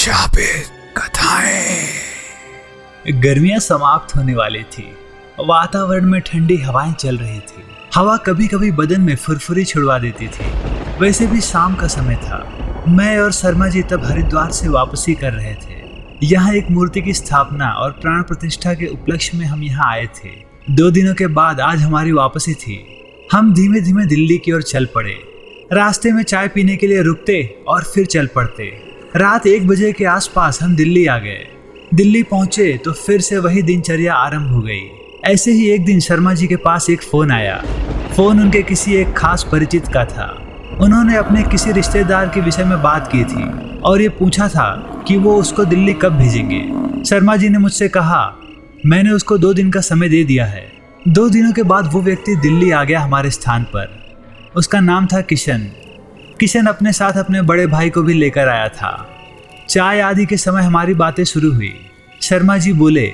शापित कथाएं। गर्मियां समाप्त होने वाली थी। वातावरण में ठंडी हवाएं चल रही थी। हवा कभी कभी बदन में फुरफुरी छुड़वा देती थी। वैसे भी शाम का समय था। मैं और शर्मा जी तब हरिद्वार से वापसी कर रहे थे। यहाँ एक मूर्ति की स्थापना और प्राण प्रतिष्ठा के उपलक्ष्य में हम यहाँ आए थे। 2 दिनों के बाद आज हमारी वापसी थी। हम धीमे धीमे दिल्ली की ओर चल पड़े। रास्ते में चाय पीने के लिए रुकते और फिर चल पड़ते। रात 1 बजे के आसपास हम दिल्ली आ गए। दिल्ली पहुंचे तो फिर से वही दिनचर्या आरंभ हो गई। ऐसे ही एक दिन शर्मा जी के पास एक फ़ोन आया। फ़ोन उनके किसी एक खास परिचित का था। उन्होंने अपने किसी रिश्तेदार के विषय में बात की थी और ये पूछा था कि वो उसको दिल्ली कब भेजेंगे। शर्मा जी ने मुझसे कहा, मैंने उसको 2 दिन का समय दे दिया है। 2 दिनों के बाद वो व्यक्ति दिल्ली आ गया हमारे स्थान पर। उसका नाम था किशन। किशन अपने साथ अपने बड़े भाई को भी लेकर आया था। चाय आदि के समय हमारी बातें शुरू हुई। शर्मा जी बोले,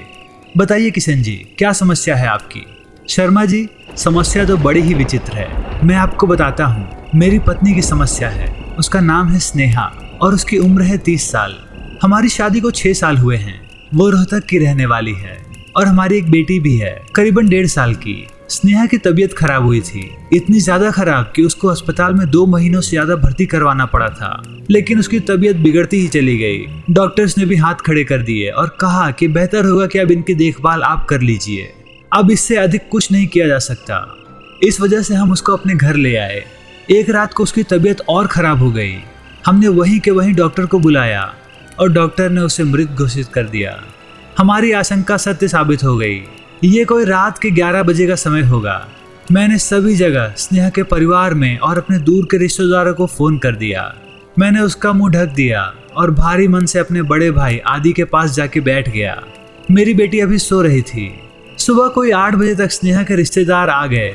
बताइए किशन जी, क्या समस्या है आपकी? शर्मा जी, समस्या तो बड़ी ही विचित्र है। मैं आपको बताता हूँ। मेरी पत्नी की समस्या है। उसका नाम है स्नेहा और उसकी उम्र है 30 साल। हमारी शादी को 6 साल हुए हैं। वो रोहतक की रहने वाली है और हमारी एक बेटी भी है, करीबन 1.5 साल की। स्नेहा की तबीयत खराब हुई थी, इतनी ज्यादा खराब कि उसको अस्पताल में 2 महीनों से ज्यादा भर्ती करवाना पड़ा था। लेकिन उसकी तबीयत बिगड़ती ही चली गई। डॉक्टर्स ने भी हाथ खड़े कर दिए और कहा कि बेहतर होगा कि अब इनकी देखभाल आप कर लीजिए। अब इससे अधिक कुछ नहीं किया जा सकता। इस वजह से हम उसको अपने घर ले आए। एक रात को उसकी तबीयत और खराब हो गई। हमने वहीं के वहीं डॉक्टर को बुलाया और डॉक्टर ने उसे मृत घोषित कर दिया। हमारी आशंका सत्य साबित हो गई। ये कोई रात के 11 बजे का समय होगा। मैंने सभी जगह स्नेहा के परिवार में और अपने दूर के रिश्तेदारों को फ़ोन कर दिया। मैंने उसका मुंह ढक दिया और भारी मन से अपने बड़े भाई आदि के पास जाके बैठ गया। मेरी बेटी अभी सो रही थी। सुबह कोई 8 बजे तक स्नेहा के रिश्तेदार आ गए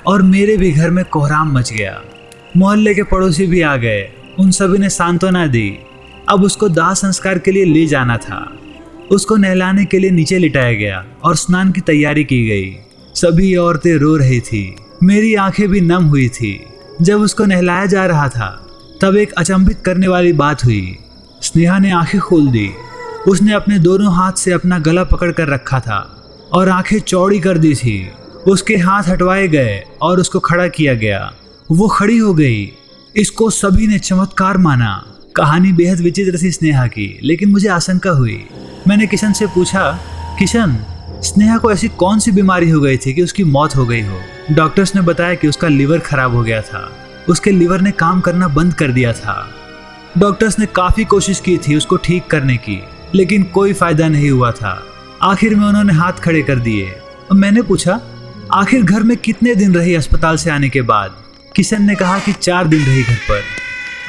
और मेरे भी घर में कोहराम मच गया। मोहल्ले के पड़ोसी भी आ गए। उन सभी ने सांत्वना दी। अब उसको दाह संस्कार के लिए ले जाना था। उसको नहलाने के लिए नीचे लिटाया गया और स्नान की तैयारी की गई। सभी औरतें रो रही थी। मेरी आंखें भी नम हुई थी। जब उसको नहलाया जा रहा था तब एक अचंभित करने वाली बात हुई। स्नेहा ने आंखें खोल दी। उसने अपने दोनों हाथ से अपना गला पकड़ कर रखा था और आंखें चौड़ी कर दी थी। उसके हाथ हटवाए गए और उसको खड़ा किया गया। वो खड़ी हो गई। इसको सभी ने चमत्कार माना। कहानी बेहद विचित्र थी स्नेहा की, लेकिन मुझे आशंका हुई। मैंने किशन से पूछा, किशन, स्नेहा को ऐसी कौन सी बीमारी हो गई थी कि उसकी मौत हो गई हो? डॉक्टर्स ने बताया कि उसका लीवर खराब हो गया था। उसके लीवर ने काम करना बंद कर दिया था। डॉक्टर्स ने काफ़ी कोशिश की थी उसको ठीक करने की, लेकिन कोई फायदा नहीं हुआ था। आखिर में उन्होंने हाथ खड़े कर दिए। मैंने पूछा, आखिर घर में कितने दिन रही अस्पताल से आने के बाद? किशन ने कहा कि 4 दिन रही घर पर।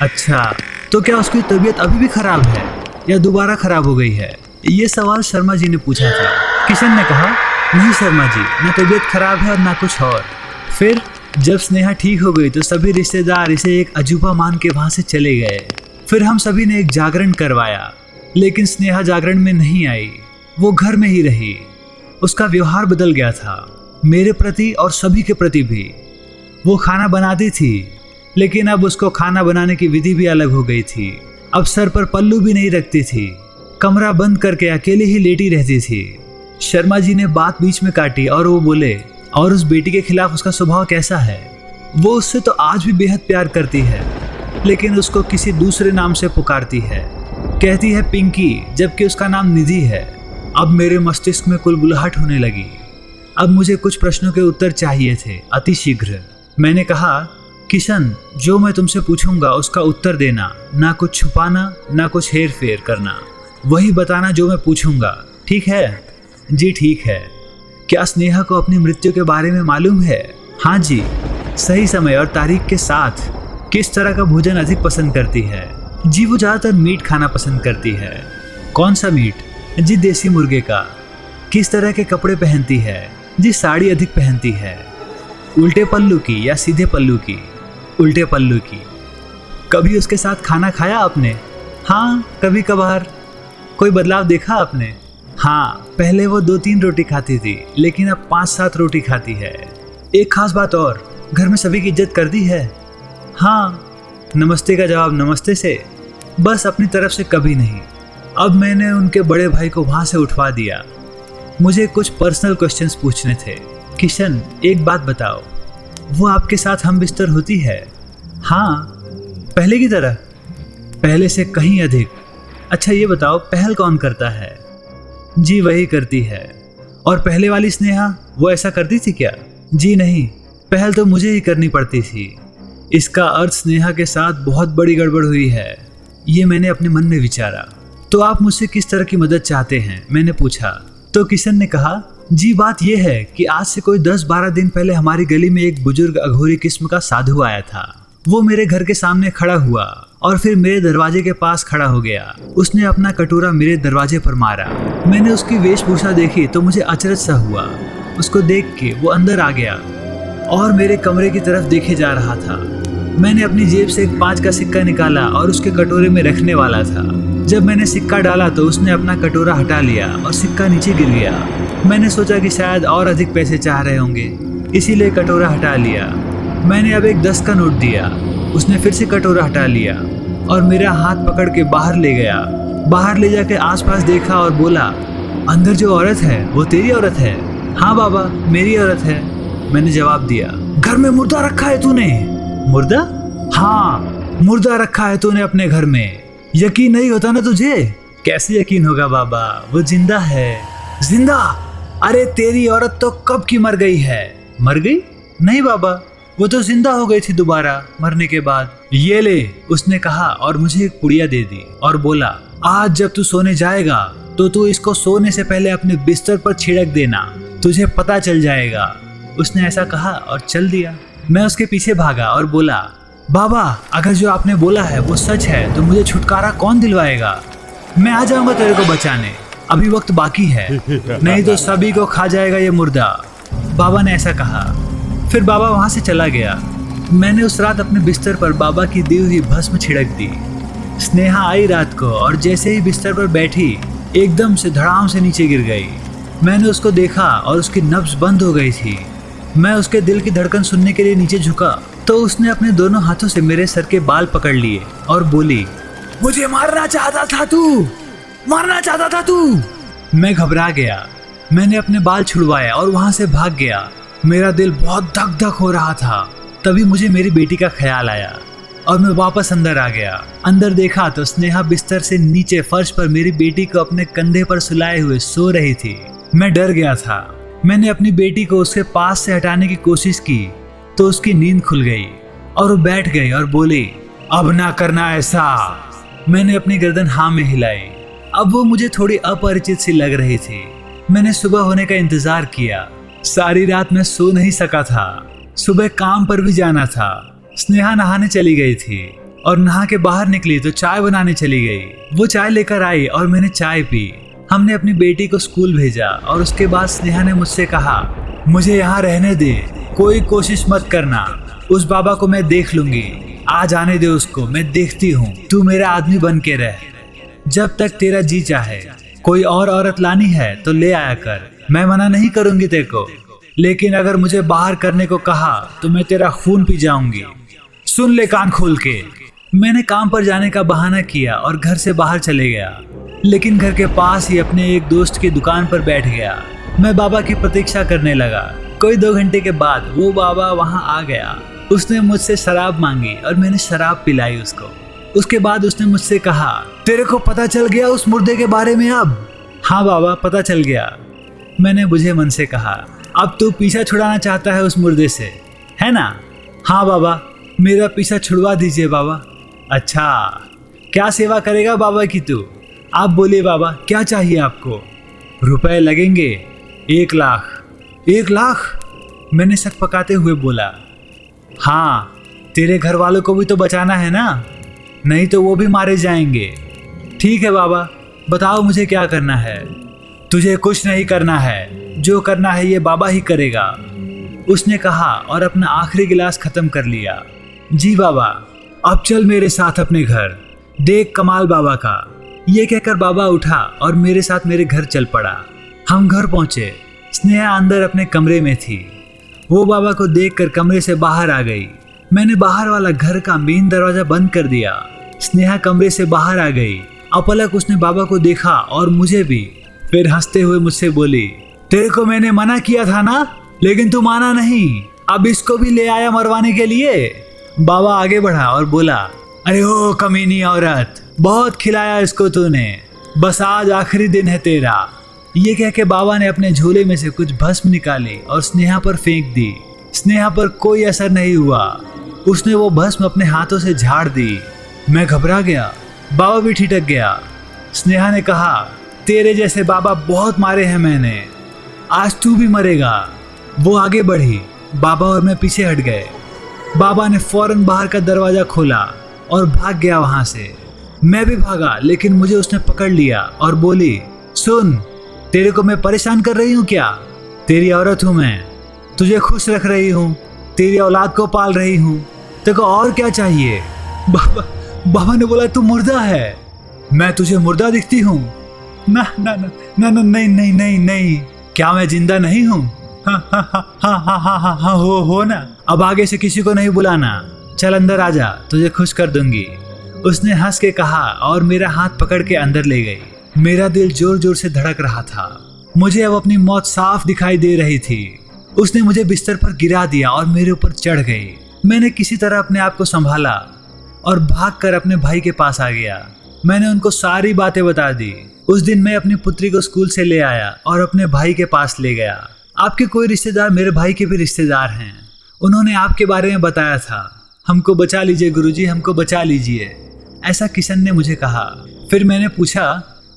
अच्छा, तो क्या उसकी तबीयत अभी भी खराब है या दोबारा खराब हो गई है? ये सवाल शर्मा जी ने पूछा था। किशन ने कहा, नहीं शर्मा जी, ना तबीयत खराब है और ना कुछ और। फिर जब स्नेहा ठीक हो गई तो सभी रिश्तेदार इसे एक अजूबा मान के वहाँ से चले गए। फिर हम सभी ने एक जागरण करवाया, लेकिन स्नेहा जागरण में नहीं आई। वो घर में ही रही। उसका व्यवहार बदल गया था, मेरे प्रति और सभी के प्रति भी। वो खाना बनाती थी, लेकिन अब उसको खाना बनाने की विधि भी अलग हो गई थी। अब सर पर पल्लू भी नहीं रखती थी। कमरा बंद करके अकेले ही लेटी रहती थी। शर्मा जी ने बात बीच में काटी और वो बोले, और उस बेटी के खिलाफ उसका स्वभाव कैसा है? वो उससे तो आज भी बेहद प्यार करती है, लेकिन उसको किसी दूसरे नाम से पुकारती है। कहती है पिंकी, जबकि उसका नाम निधि है। अब मेरे मस्तिष्क में कुलबुलाहट होने लगी। अब मुझे कुछ प्रश्नों के उत्तर चाहिए थे, अति शीघ्र। मैंने कहा, किशन, जो मैं तुमसे पूछूंगा उसका उत्तर देना, ना कुछ छुपाना, ना कुछ हेर फेर करना। वही बताना जो मैं पूछूंगा, ठीक है? जी ठीक है। क्या स्नेहा को अपनी मृत्यु के बारे में मालूम है? हाँ जी। सही समय और तारीख के साथ। किस तरह का भोजन अधिक पसंद करती है? जी वो ज़्यादातर मीट खाना पसंद करती है। कौन सा मीट? जी देसी मुर्गे का। किस तरह के कपड़े पहनती है? जी साड़ी अधिक पहनती है। उल्टे पल्लू की या सीधे पल्लू की? उल्टे पल्लू की। कभी उसके साथ खाना खाया आपने? हाँ, कभी कभार। कोई बदलाव देखा आपने? हाँ, पहले वो 2-3 रोटी खाती थी, लेकिन अब 5-7 रोटी खाती है। एक खास बात और, घर में सभी की इज्जत करती है? हाँ। नमस्ते का जवाब नमस्ते से, बस अपनी तरफ से कभी नहीं। अब मैंने उनके बड़े भाई को वहां से उठवा दिया। मुझे कुछ पर्सनल क्वेश्चंस पूछने थे। किशन, एक बात बताओ, वो आपके साथ हम बिस्तर होती है? हाँ, पहले की तरह? पहले से कहीं अधिक। अच्छा ये बताओ, पहल कौन करता है? जी वही करती है। और पहले वाली स्नेहा, वो ऐसा करती थी क्या? जी नहीं, पहल तो मुझे ही करनी पड़ती थी। इसका अर्थ स्नेहा के साथ बहुत बड़ी गड़बड़ हुई है, ये मैंने अपने मन में विचारा। तो आप मुझसे किस तरह की मदद चाहते हैं? मैंने पूछा। तो किशन ने कहा, जी बात यह है कि आज से कोई 10-12 दिन पहले हमारी गली में एक बुजुर्ग अघोरी किस्म का साधु आया था। वो मेरे घर के सामने खड़ा हुआ और फिर मेरे दरवाजे के पास खड़ा हो गया। उसने अपना कटोरा मेरे दरवाजे पर मारा। मैंने उसकी वेशभूषा देखी तो मुझे अचरज सा हुआ। उसको देख के वो अंदर आ गया और मेरे कमरे की तरफ देखे जा रहा था। मैंने अपनी जेब से एक 5 का सिक्का निकाला और उसके कटोरे में रखने वाला था। जब मैंने सिक्का डाला तो उसने अपना कटोरा हटा लिया और सिक्का नीचे गिर गया। मैंने सोचा कि शायद और अधिक पैसे चाह रहे होंगे, इसीलिए कटोरा हटा लिया। मैंने अब एक 10 का नोट दिया। उसने फिर से कटोरा हटा लिया और मेरा हाथ पकड़ के बाहर ले गया। बाहर ले जाके आसपास देखा और बोला, अंदर जो औरत है वो तेरी औरत है? हाँ बाबा, मेरी औरत है, मैंने जवाब दिया। घर में मुर्दा रखा है तूने? मुर्दा? हाँ, मुर्दा रखा है तूने अपने घर में। यकीन नहीं होता ना तुझे? कैसे यकीन होगा बाबा, वो जिंदा है। जिंदा? अरे तेरी औरत तो कब की मर गई है। मर गई? नहीं बाबा, वो तो जिंदा हो गई थी दोबारा मरने के बाद। ये ले, उसने कहा और मुझे एक पुड़िया दे दी और बोला, आज जब तू सोने जाएगा तो तू इसको सोने से पहले अपने बिस्तर पर छिड़क देना, तुझे पता चल जाएगा। उसने ऐसा कहा और चल दिया। मैं उसके पीछे भागा और बोला, बाबा अगर जो आपने बोला है वो सच है तो मुझे छुटकारा कौन दिलवाएगा? मैं आ जाऊंगा तेरे को बचाने, अभी वक्त बाकी है, नहीं तो सभी को खा जाएगा ये मुर्दा। बाबा ने ऐसा कहा। फिर बाबा वहां से चला गया। मैंने उस रात अपने बिस्तर पर बाबा की दी हुई भस्म छिड़क दी। स्नेहा आई रात को और जैसे ही बिस्तर पर बैठी एकदम से धड़ाम से नीचे गिर गई। मैंने उसको देखा और उसकी नब्ज बंद हो गई थी। मैं उसके दिल की धड़कन सुनने के लिए नीचे झुका तो उसने अपने दोनों हाथों से मेरे सर के बाल पकड़ लिए और बोली, मुझे मारना चाहता था तू, मारना चाहता था तू। मैं घबरा गया। मैंने अपने बाल छुड़वाए और वहां से भाग गया। मेरा दिल बहुत धक धक हो रहा था। तभी मुझे मेरी बेटी का ख्याल आया और मैं वापस अंदर आ गया। अंदर देखा तो स्नेहा बिस्तर से नीचे फर्श पर मेरी बेटी को अपने कंधे पर सुलाए हुए सो रही थी। मैं डर गया था। मैंने अपनी बेटी को उसके पास से हटाने की कोशिश की तो उसकी नींद खुल गई और वो बैठ गई और बोली, अब ना करना ऐसा। मैंने अपनी गर्दन हाँ में हिलाई। अब वो मुझे थोड़ी अपरिचित सी लग रही थी। मैंने सुबह होने का इंतजार किया। सारी रात मैं सो नहीं सका था। सुबह काम पर भी जाना था। स्नेहा नहाने चली गई थी और नहा के बाहर निकली तो चाय बनाने चली गई। वो चाय लेकर आई और मैंने चाय पी। हमने अपनी बेटी को स्कूल भेजा और उसके बाद स्नेहा ने मुझसे कहा, मुझे यहाँ रहने दे, कोई कोशिश मत करना, उस बाबा को मैं देख लूंगी, आ जाने दे उसको, मैं देखती हूँ, तू मेरा आदमी बन के रह, जब तक तेरा जी चाहे। कोई और औरत लानी है तो ले आया कर, मैं मना नहीं करूंगी तेरे को, लेकिन अगर मुझे बाहर करने को कहा तो मैं तेरा खून पी जाऊंगी। सुन ले कान खोल के। मैंने काम पर जाने का बहाना किया और घर से बाहर चले गया, लेकिन घर के पास ही अपने एक दोस्त की दुकान पर बैठ गया। मैं बाबा की प्रतीक्षा करने लगा। कोई 2 घंटे के बाद वो बाबा वहां आ गया। उसने मुझसे शराब मांगी और मैंने शराब पिलाई उसको। उसके बाद उसने मुझसे कहा, तेरे को पता चल गया उस मुर्दे के बारे में अब? हाँ बाबा, पता चल गया। मैंने बुझे मन से कहा, अब तू पीछा छुड़ाना चाहता है उस मुर्दे से, है ना? हाँ बाबा, मेरा पीछा छुड़वा दीजिए बाबा। अच्छा, क्या सेवा करेगा बाबा की तू? आप बोलिए बाबा, क्या चाहिए आपको? रुपए लगेंगे 1 लाख। 1 लाख? मैंने शक पकाते हुए बोला। हाँ, तेरे घर वालों को भी तो बचाना है ना, नहीं तो वो भी मारे जाएंगे। ठीक है बाबा, बताओ मुझे क्या करना है? तुझे कुछ नहीं करना है, जो करना है ये बाबा ही करेगा, उसने कहा और अपना आखिरी गिलास खत्म कर लिया। जी बाबा, अब चल मेरे साथ अपने घर, देख कमाल बाबा का। ये कहकर बाबा उठा और मेरे साथ मेरे घर चल पड़ा। हम घर पहुंचे। स्नेहा अंदर अपने कमरे में थी। वो बाबा को देखकर कमरे से बाहर आ गई। मैंने बाहर वाला घर का मेन दरवाजा बंद कर दिया। स्नेहा कमरे से बाहर आ गई अपलक उसने बाबा को देखा और मुझे भी। फिर हंसते हुए मुझसे बोली, तेरे को मैंने मना किया था ना, लेकिन तू माना नहीं। अब इसको भी ले आया मरवाने के लिए। बाबा आगे बढ़ा और बोला, अरे ओ कमीनी औरत, बहुत खिलाया इसको तूने, बस आज आखिरी दिन है तेरा। ये कह के बाबा ने अपने झोले में से कुछ भस्म निकाली और स्नेहा पर फेंक दी। स्नेहा पर कोई असर नहीं हुआ। उसने वो भस्म अपने हाथों से झाड़ दी। मैं घबरा गया, बाबा भी ठिठक गया। स्नेहा ने कहा, तेरे जैसे बाबा बहुत मारे हैं मैंने, आज तू भी मरेगा। वो आगे बढ़ी, बाबा और मैं पीछे हट गए। बाबा ने फौरन बाहर का दरवाजा खोला और भाग गया वहां से। मैं भी भागा, लेकिन मुझे उसने पकड़ लिया और बोली, सुन, तेरे को मैं परेशान कर रही हूँ क्या? तेरी औरत हूँ मैं, तुझे खुश रख रही हूँ, तेरी औलाद को पाल रही हूँ, तेरे को और क्या चाहिए? बाबा ने बोला, तू मुर्दा है। मैं तुझे मुर्दा दिखती हूँ? ना ना ना ना ना, नहीं नहीं नहीं नहीं, क्या मैं जिंदा नहीं हूँ? हाँ हाँ हाँ हाँ हाँ हाँ हाँ हाँ, हो ना। अब आगे से किसी को नहीं बुलाना, चल अंदर आजा, तुझे खुश कर दूंगी। उसने हंस के कहा और मेरा हाथ पकड़ के अंदर ले गई। मेरा दिल जोर जोर से धड़क रहा था। मुझे अब अपनी मौत साफ दिखाई दे रही थी। उसने मुझे बिस्तर पर गिरा दिया और मेरे ऊपर चढ़ गई। मैंने किसी तरह अपने आप को संभाला और भागकर अपने भाई के पास आ गया। मैंने उनको सारी बातें बता दी। उस दिन मैं अपनी पुत्री को स्कूल से ले आया और अपने भाई के पास ले गया। आपके कोई रिश्तेदार मेरे भाई के भी रिश्तेदार हैं। उन्होंने आपके बारे में बताया था। हमको बचा लीजिए गुरुजी, हमको बचा लीजिए, ऐसा किशन ने मुझे कहा। फिर मैंने पूछा,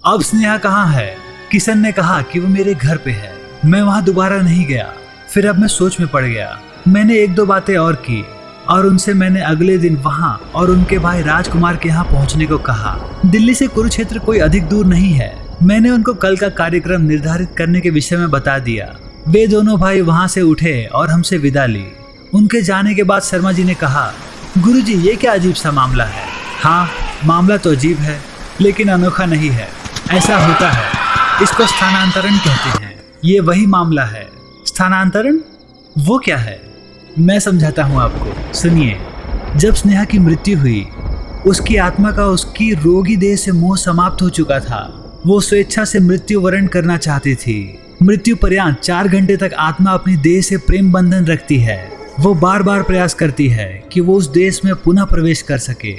अब स्नेहा कहाँ है? किशन ने कहा कि वो मेरे घर पे है। मैं वहाँ दोबारा नहीं गया। फिर अब मैं सोच में पड़ गया। मैंने एक दो बातें और की और उनसे मैंने अगले दिन वहाँ और उनके भाई राजकुमार के यहाँ पहुँचने को कहा। दिल्ली से कुरुक्षेत्र कोई अधिक दूर नहीं है। मैंने उनको कल का कार्यक्रम निर्धारित करने के विषय में बता दिया। वे दोनों भाई वहाँ से उठे और हमसे विदा ली। उनके जाने के बाद शर्मा जी ने कहा, गुरुजी, ये क्या अजीब सा मामला है? हाँ, मामला तो अजीब है, लेकिन अनोखा नहीं है। ऐसा होता है, इसको स्थानांतरण कहते हैं। ये वही मामला है। स्थानांतरण? वो क्या है? मैं समझाता हूँ आपको, सुनिए। जब स्नेहा की मृत्यु हुई, उसकी आत्मा का उसकी रोगी देह से मोह समाप्त हो चुका था। वो स्वेच्छा से मृत्यु वरण करना चाहती थी। मृत्यु पर्यंत 4 घंटे तक आत्मा अपनी देह से प्रेम बंधन रखती है। वो बार बार प्रयास करती है कि वो उस देश में पुनः प्रवेश कर सके,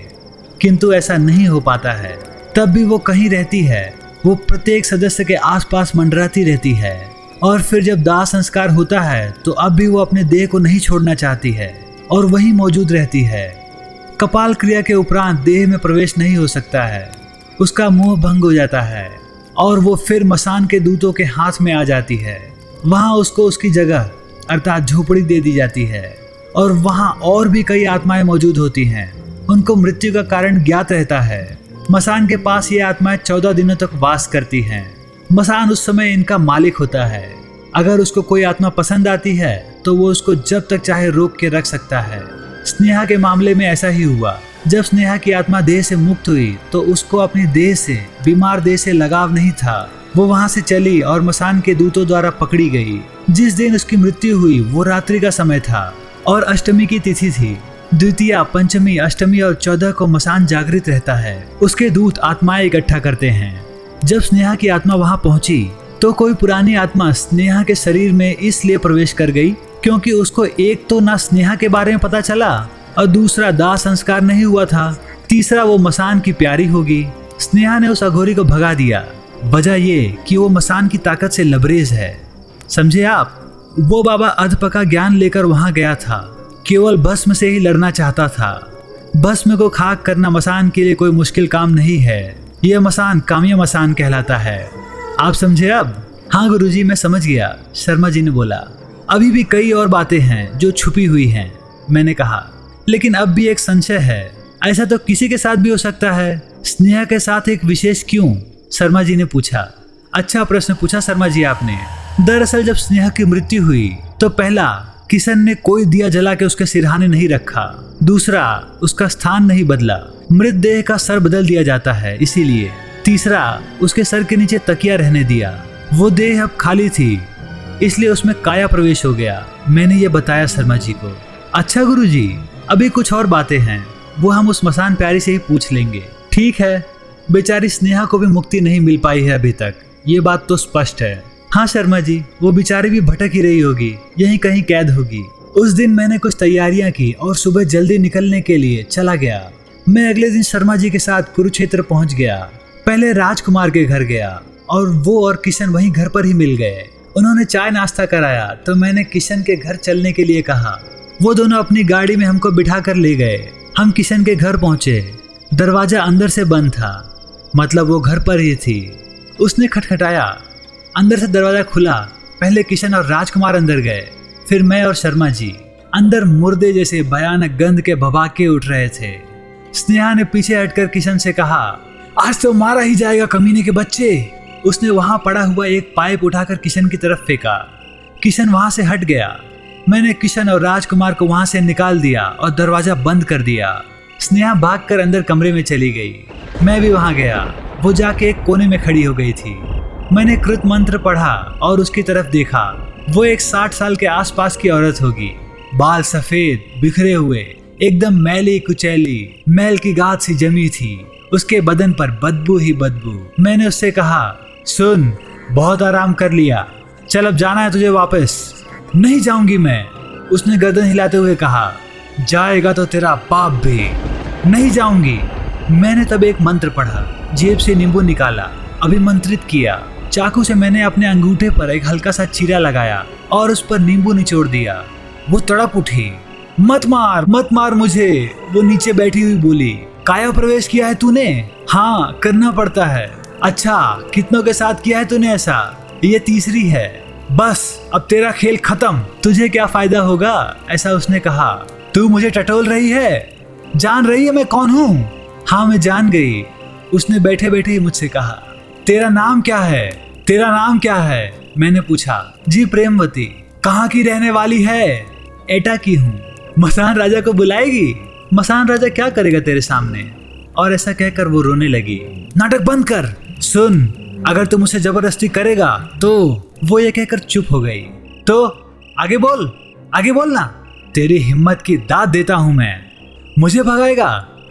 किंतु ऐसा नहीं हो पाता है। तब भी वो कहीं रहती है। वो प्रत्येक सदस्य के आसपास मंडराती रहती है। और फिर जब दाह संस्कार होता है तो अब भी वो अपने देह को नहीं छोड़ना चाहती है और वहीं मौजूद रहती है। कपाल क्रिया के उपरांत देह में प्रवेश नहीं हो सकता है। उसका मोह भंग हो जाता है और वो फिर मसान के दूतों के हाथ में आ जाती है। वहाँ उसको उसकी जगह अर्थात झोपड़ी दे दी जाती है और वहाँ और भी कई आत्माएं मौजूद होती हैं। उनको मृत्यु का कारण ज्ञात रहता है। मसान के पास ये आत्माएं 14 दिनों तक वास करती हैं। मसान उस समय इनका मालिक होता है। अगर उसको कोई आत्मा पसंद आती है तो वो उसको जब तक चाहे रोक के रख सकता है। स्नेहा के मामले में ऐसा ही हुआ। जब स्नेहा की आत्मा देह से मुक्त हुई तो उसको अपनी देह से, बीमार देह से लगाव नहीं था। वो वहां से चली और मसान के दूतों द्वारा पकड़ी गई। जिस दिन उसकी मृत्यु हुई वो रात्रि का समय था और अष्टमी की तिथि थी। द्वितीया, पंचमी, अष्टमी और 14 को मसान जागृत रहता है। उसके दूत आत्माएं इकट्ठा करते हैं। जब स्नेहा की आत्मा वहां पहुंची तो कोई पुरानी आत्मा स्नेहा के शरीर में इसलिए प्रवेश कर गई क्योंकि उसको एक तो ना स्नेहा के बारे में पता चला और दूसरा दाह संस्कार नहीं हुआ था। तीसरा वो मसान की प्यारी होगी। स्नेहा ने उस अघोरी को भगा दिया। वजह ये कि वो मसान की ताकत से लबरेज है। समझे आप? वो बाबा अधपका ज्ञान लेकर वहां गया था। केवल भस्म से ही लड़ना चाहता था। भस्म को खाक करना मसान के लिए कोई मुश्किल काम नहीं है। यह मसान काम्य मसान कहलाता है। आप समझे अब? हाँ गुरुजी, मैं समझ गया, शर्मा जी ने बोला। अभी भी कई और बातें हैं जो छुपी हुई हैं, मैंने कहा। लेकिन अब भी एक संशय है। ऐसा तो किसी के साथ भी हो सकता है, स्नेहा के साथ एक विशेष क्यों? शर्मा जी ने पूछा। अच्छा प्रश्न पूछा शर्मा जी आपने। दरअसल जब स्नेहा की मृत्यु हुई तो पहला, किशन ने कोई दिया जला के उसके सिरहाने नहीं रखा। दूसरा, उसका स्थान नहीं बदला। मृतदेह का सर बदल दिया जाता है इसीलिए। तीसरा, उसके सर के नीचे तकिया रहने दिया। वो देह अब खाली थी इसलिए उसमें काया प्रवेश हो गया। मैंने ये बताया शर्मा जी को। अच्छा गुरुजी, अभी कुछ और बातें हैं, वो हम उस मसान प्यारी से ही पूछ लेंगे। ठीक है, बेचारी स्नेहा को भी मुक्ति नहीं मिल पाई है अभी तक, ये बात तो स्पष्ट है। हाँ शर्मा जी, वो बेचारी भी भटक ही रही होगी, यहीं कहीं कैद होगी। उस दिन मैंने कुछ तैयारियां की और सुबह जल्दी निकलने के लिए चला गया। मैं अगले दिन शर्मा जी के साथ कुरुक्षेत्र पहुंच गया। पहले राजकुमार के घर गया और वो और किशन वहीं घर पर ही मिल गए। उन्होंने चाय नाश्ता कराया तो मैंने किशन के घर चलने के लिए कहा। वो दोनों अपनी गाड़ी में हमको बिठा कर ले गए। हम किशन के घर पहुंचे। दरवाजा अंदर से बंद था, मतलब वो घर पर ही थी। उसने खटखटाया, अंदर से दरवाजा खुला। पहले किशन और राजकुमार अंदर गए, फिर मैं और शर्मा जी। अंदर मुर्दे जैसे भयानक गंध के भभके उठ रहे थे। स्नेहा ने पीछे हटकर किशन से कहा, आज तो मारा ही जाएगा कमीने के बच्चे। उसने वहां पड़ा हुआ एक पाइप उठाकर किशन की तरफ फेंका। किशन वहां से हट गया। मैंने किशन और राजकुमार को वहां से निकाल दिया और दरवाजा बंद कर दिया। स्नेहा भागकर अंदर कमरे में चली गई। मैं भी वहां गया। वो जाके एक कोने में खड़ी हो गई थी। मैंने कृत मंत्र पढ़ा और उसकी तरफ देखा। वो एक 60 साल के आसपास की औरत होगी। बाल सफेद, बिखरे हुए, एकदम मैली कुचैली, मैल की गाद सी जमी थी। उसके बदन पर बदबू ही बदबू। मैंने उससे कहा, सुन, बहुत आराम कर लिया, चल अब जाना है तुझे वापस। नहीं जाऊंगी मैं, उसने गर्दन हिलाते हुए कहा। जाएगा तो तेरा बाप भी। नहीं जाऊंगी। मैंने तब एक मंत्र पढ़ा, जेब से नींबू निकाला, अभिमंत्रित किया। चाकू से मैंने अपने अंगूठे पर एक हल्का सा चीरा लगाया और उस पर नींबू निचोड़ दिया। वो तड़प उठी। मत मार मुझे, वो नीचे बैठी हुई बोली। काया प्रवेश किया है तूने? हाँ, करना पड़ता है। अच्छा, कितनों के साथ किया है तूने ऐसा? ये तीसरी है। बस अब तेरा खेल खत्म, तुझे क्या फायदा होगा, ऐसा उसने कहा। तू मुझे टटोल रही है? जान रही है मैं कौन हूँ? हाँ, मैं जान गई। उसने बैठे बैठे ही मुझसे कहा, तेरा नाम क्या है? तेरा नाम क्या है? मैंने पूछा। जी प्रेमवती। कहाँ की रहने वाली है? एटा की हूँ। मसान राजा को बुलाएगी? मसान राजा क्या करेगा तेरे सामने? और ऐसा कहकर वो रोने लगी। नाटक बंद कर। सुन, अगर तुम उसे जबरदस्ती करेगा तो। वो ये कहकर चुप हो गई। तो आगे बोलना। तेरी हिम्मत की दाद देता हूं मैं। मुझे भगाएगा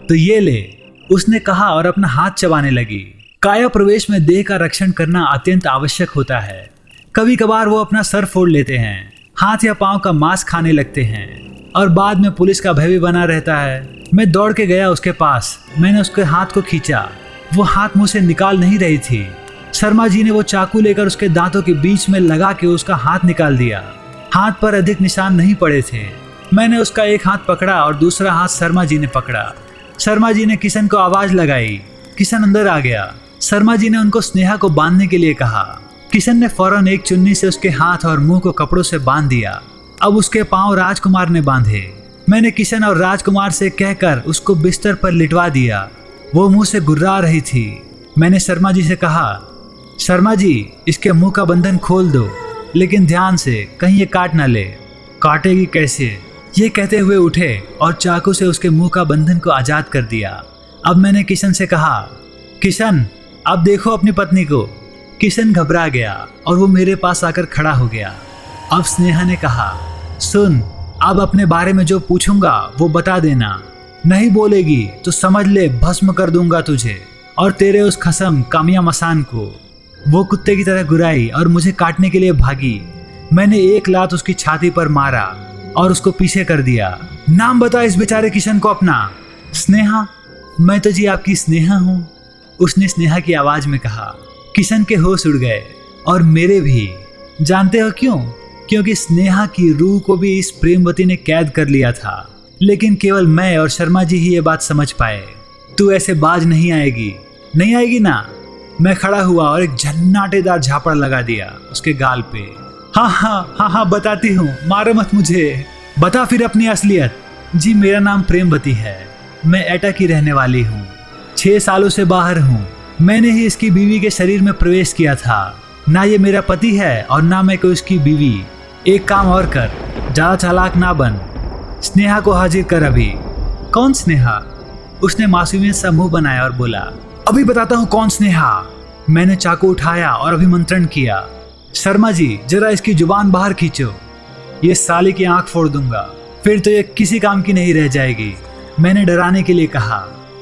तो ये ले, उसने कहा और अपना हाथ चबाने लगी। काया प्रवेश में देह का रक्षण करना अत्यंत आवश्यक होता है। कभी कभार वो अपना सर फोड़ लेते हैं, हाथ या पांव का मांस खाने लगते हैं और बाद में पुलिस का भय भी बना रहता है। मैं दौड़ के गया उसके पास। मैंने उसके हाथ को खींचा। वो हाथ मुंह से निकाल नहीं रही थी। शर्मा जी ने वो चाकू लेकर उसके दांतों के बीच में लगा के उसका हाथ निकाल दिया। हाथ पर अधिक निशान नहीं पड़े थे। मैंने उसका एक हाथ पकड़ा और दूसरा हाथ शर्मा जी ने पकड़ा। शर्मा जी ने किशन को आवाज लगाई। किशन अंदर आ गया। शर्मा जी ने उनको स्नेहा को बांधने के लिए कहा। किशन ने फौरन एक चुन्नी से उसके हाथ और मुंह को कपड़ों से बांध दिया। अब उसके पांव राजकुमार ने बांधे। मैंने किशन और राजकुमार से कहकर उसको बिस्तर पर लिटवा दिया। वो मुंह से गुर्रा रही थी। मैंने शर्मा जी से कहा, शर्मा जी, इसके मुंह का बंधन खोल दो, लेकिन ध्यान से, कहीं ये काट ना ले। काटेगी कैसे? ये कहते हुए उठे और चाकू से उसके मुंह का बंधन को आजाद कर दिया। अब मैंने किशन से कहा, किशन, अब देखो अपनी पत्नी को। किशन घबरा गया और वो मेरे पास आकर खड़ा हो गया। अब स्नेहा ने कहा, सुन, अब अपने बारे में जो पूछूंगा वो बता देना। नहीं बोलेगी तो समझ ले भस्म कर दूंगा तुझे और तेरे उस खसम कामिया मसान को। वो कुत्ते की तरह गुराई और मुझे काटने के लिए भागी। मैंने एक लात उसकी छाती पर मारा और उसको पीछे कर दिया। नाम बता इस बेचारे किशन को अपना। स्नेहा। मैं तो जी आपकी स्नेहा हूँ, उसने स्नेहा की आवाज में कहा। किशन के होश उड़ गए और मेरे भी। जानते हो क्यों? क्योंकि स्नेहा की रूह को भी इस प्रेमवती ने कैद कर लिया था, लेकिन केवल मैं और शर्मा जी ही ये बात समझ पाए। तू ऐसे बाज नहीं आएगी ना। मैं खड़ा हुआ और एक झन्नाटेदार झापड़ लगा दिया उसके गाल पे। हाँ, बताती हूँ, मारो मत मुझे। बता फिर अपनी असलियत। जी, मेरा नाम प्रेमवती है। मैं एटा की रहने वाली हूँ। 6 सालों से बाहर हूँ। मैंने ही इसकी बीवी के शरीर में प्रवेश किया था। ना ये मेरा पति है और ना मैं कोई उसकी बीवी। एक काम और कर, ज्यादा चालाक ना बन। स्नेहा को हाजिर कर अभी। कौन स्नेहा? उसने मासूमियत सा मुंह बनाया और बोला, अभी बताता हूँ कौन स्नेहा। मैंने चाकू उठाया और अभिमंत्रण किया। शर्मा जी, जरा इसकी जुबान बाहर खींचो। ये साली की आंख फोड़ दूंगा, फिर तो ये किसी काम की नहीं रह जाएगी। मैंने डराने के लिए कहा।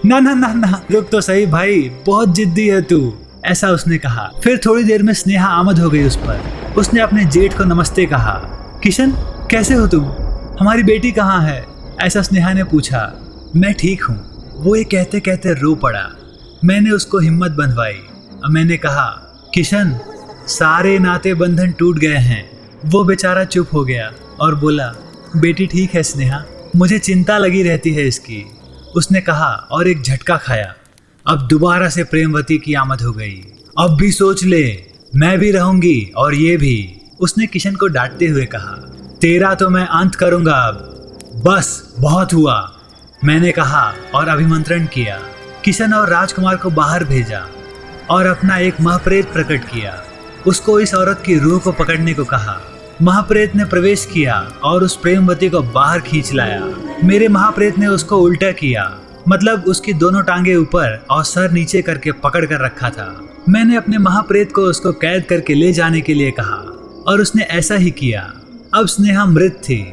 ना ना ना ना, रुक तो सही भाई, बहुत जिद्दी है तू, ऐसा उसने कहा। फिर थोड़ी देर में स्नेहा आमद हो गई उस पर। उसने अपने जेठ को नमस्ते कहा। किशन कैसे हो तुम, हमारी बेटी कहाँ है, ऐसा स्नेहा ने पूछा। मैं ठीक हूँ, वो ये कहते कहते रो पड़ा। मैंने उसको हिम्मत बंधवाई और मैंने कहा, किशन सारे नाते बंधन टूट गए हैं। वो बेचारा चुप हो गया और बोला, बेटी ठीक है स्नेहा, मुझे चिंता लगी रहती है इसकी, उसने कहा और एक झटका खाया। अब दोबारा से प्रेमवती की आमद हो गई। अब भी सोच ले, मैं भी रहूंगी और ये भी, उसने किशन को डांटते हुए कहा। तेरा तो मैं अंत करूंगा अब, बस बहुत हुआ, मैंने कहा और अभिमंत्रण किया। किशन और राजकुमार को बाहर भेजा और अपना एक महाप्रेत प्रकट किया। उसको इस औरत की रूह को पकड़ने को कहा। महाप्रेत ने प्रवेश किया और उस प्रेमवती को बाहर खींच लाया। मेरे महाप्रेत ने उसको उल्टा किया, मतलब उसकी दोनों टांगे ऊपर और सर नीचे करके पकड़ कर रखा था। मैंने अपने महाप्रेत को उसको कैद करके ले जाने के लिए कहा और उसने ऐसा ही किया। अब स्नेहा मृत थी।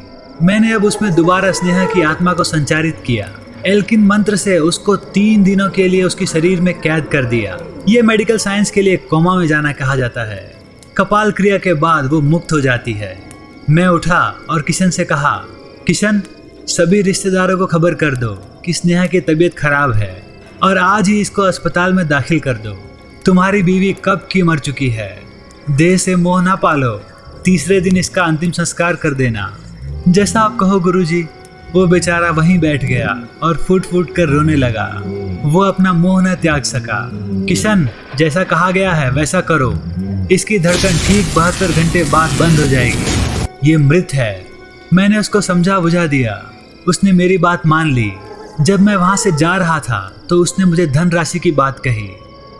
मैंने अब उसमें दोबारा स्नेहा की आत्मा को संचारित किया। एल्किन मंत्र से उसको 3 दिनों के लिए उसके शरीर में कैद कर दिया। ये मेडिकल साइंस के लिए कोमा में जाना कहा जाता है। कपाल क्रिया के बाद वो मुक्त हो जाती है। मैं उठा और किशन से कहा, किशन सभी रिश्तेदारों को खबर कर दो कि स्नेहा की तबीयत खराब है और आज ही इसको अस्पताल में दाखिल कर दो। तुम्हारी बीवी कब की मर चुकी है, देह से मोह ना पालो, तीसरे दिन इसका अंतिम संस्कार कर देना। जैसा आप कहो गुरुजी। वो बेचारा वहीं बैठ गया और फूट फूट कर रोने लगा। वो अपना मोह न त्याग सका। किशन जैसा कहा गया है वैसा करो, इसकी धड़कन ठीक 72 घंटे बाद बंद हो जाएगी। ये मृत है। मैंने उसको समझा बुझा दिया। उसने मेरी बात मान ली। जब मैं वहां से जा रहा था तो उसने मुझे धनराशि की बात कही।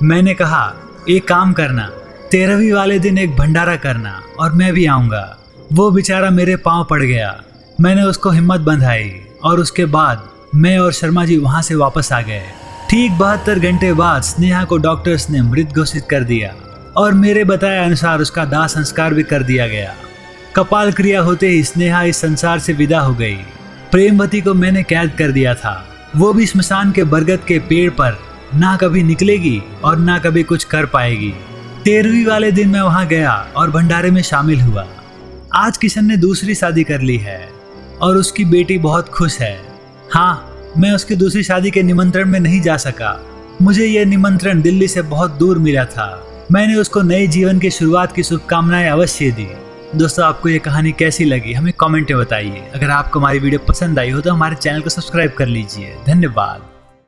मैंने कहा, एक काम करना, 13वीं वाले दिन एक भंडारा करना और मैं भी आऊँगा। वो बेचारा मेरे पाँव पड़ गया। मैंने उसको हिम्मत बंधाई और उसके बाद मैं और शर्मा जी वहाँ से वापस आ गए। ठीक 72 घंटे बाद स्नेहा को डॉक्टर्स ने मृत घोषित कर दिया और मेरे बताए अनुसार उसका दाह संस्कार भी कर दिया गया। कपाल क्रिया होते ही स्नेहा इस संसार से विदा हो गई। प्रेमवती को मैंने कैद कर दिया था। वो भी स्मशान के बरगद के पेड़ पर ना कभी निकलेगी और ना कभी कुछ कर पाएगी। 13वीं वाले दिन मैं वहाँ गया और भंडारे में शामिल हुआ। आज किशन ने दूसरी शादी कर ली है और उसकी बेटी बहुत खुश है। हाँ, मैं उसकी दूसरी शादी के निमंत्रण में नहीं जा सका। मुझे यह निमंत्रण दिल्ली से बहुत दूर मिला था। मैंने उसको नए जीवन की शुरुआत की शुभकामनाएं अवश्य दी। दोस्तों, आपको ये कहानी कैसी लगी हमें कमेंट में बताइए। अगर आपको हमारी वीडियो पसंद आई हो तो हमारे चैनल को सब्सक्राइब कर लीजिए। धन्यवाद।